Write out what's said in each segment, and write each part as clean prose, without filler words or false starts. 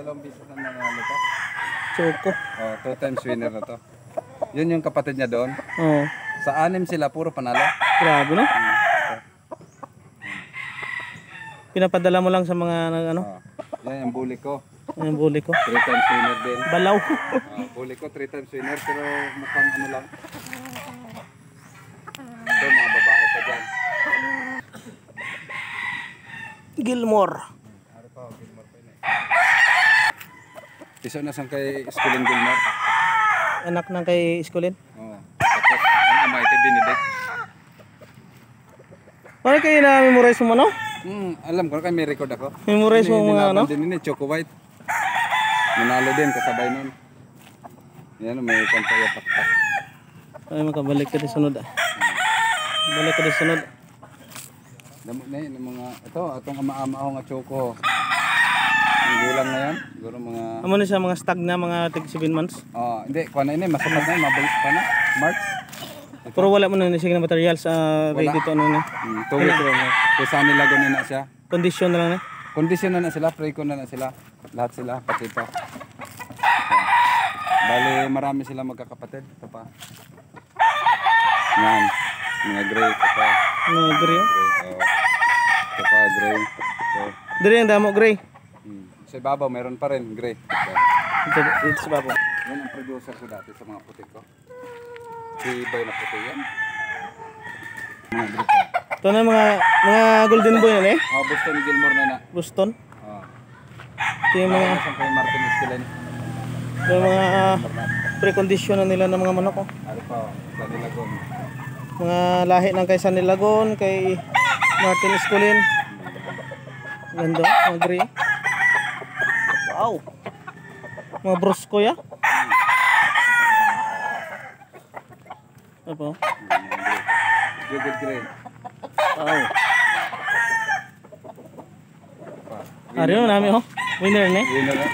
Dalawang beses na nanalo to. Choco. Oh, 2 times winner na to. Yun yung kapatid niya doon. Oo. Sa 6 sila, puro panalo. Grabe, no? Pinapadala mo lang sa mga ano? Yan yung bully ko. Yung bully ko. 3 times winner din. Balaw. Bully ko 3 times winner pero mukhang ano lang. Ito mga babae pa dyan. Gilmore. Ano pa, Gilmore pa yun eh. Iso na sang kay Esculin Gilmore. Anak ng kay Esculin. Oo. Tapos ang amay kay Benedict. Paano kayo na-memorize mo, no? Alam ko kay may record ako. Memorize mo mga ano? Din ini Choco White. Manalo din kasabay nun. Yan may kanta ya pakpak. Ay makabalik ka din sunod. Balik ka din sunod. Damo na yun, mga ito atong ama-ama ako nga Choco. Ang gulang na yan. Siguro mga Amo na siya mga stag na mga tig 7 months. hindi kuha na ini masapat na mabalik pa na. March. Pero wala mo na siya ng materials ready to ano na. Tuloy ko na. Kesa nila gano'n na siya. Condition na lang na. Condition na sila, pray ko na sila. Lahat sila, pati ito. Bali, marami sila magkakapatid. Ito pa. Yan. Mga gray. Ito pa. Mga gray. Ito pa, gray. Ito. Diri ang damo gray. Sa ibabaw, meron pa rin, gray. Ito sa babo. Yan ang producer ko dati sa mga puti ko. Si Bay na puti yan. Mga gray pa. Ito na mga golden boy na eh. Boston Gilmore na na. Boston. Ito yung mga Kay Martin Esculin. yung mga precondition na nila ng mga manok ko. Ano pa, sa Nilagon. Mga lahi ng kay San Nilagon, kay Martin Esculin. Ganda, mga gray. Wow. Mga brosco ya. Apa? Good gray. Wow. Ari mo nami oh. Winner ni. Winner na.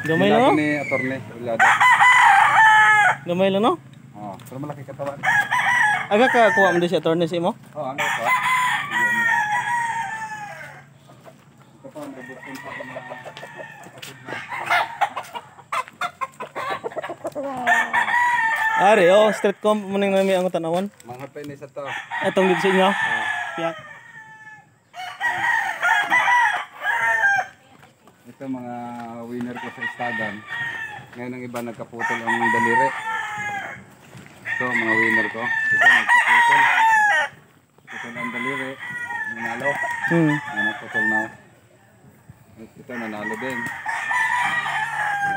Gamay lang no? Ni Attorney Relado. Gamay lang no? Pero malaki katawan. Aga ka kuha mo din si attorney si mo? Ano pa? Ito pa, may bukong pa mga Ari oh, street comp mo nang nami ang tanawan. mga penis ito. Etong dito sa inyo. Piyak. Ito mga winner ko sa Istagan. Ngayon ang iba nagkaputol ang daliri. Ito mga winner ko. Ito nagkaputol. Putol ang daliri. Nanalo. Nagputol na. Ito nanalo din.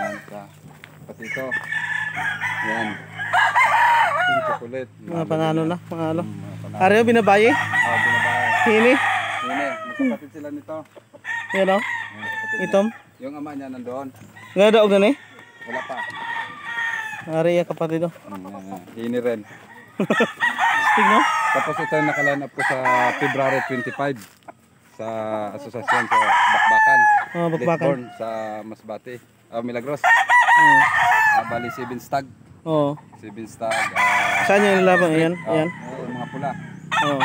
Yan ka. Pati ito. Yan. Yung chocolate. Mga panalo na, panalo. Ari oh, binabayi. Binabayi. Hini. Hini. Magkapatid sila nito. Yan oh. Itom. Yung ama niya nandoon. Nga daw gani? Wala pa. Ari ya kapatid oh. Hini rin. Stig no? Tapos ito yung nakaline up ko sa February 25 sa asosasyon sa Bakbakan. Bakbakan. Deathborn sa Masbate. Milagros. Bali 7 stag. Oo. 7 stag. Saan yung nilaban? Ayan. Ayan. Mga pula. Oo.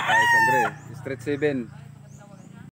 Isang gray. Street 7.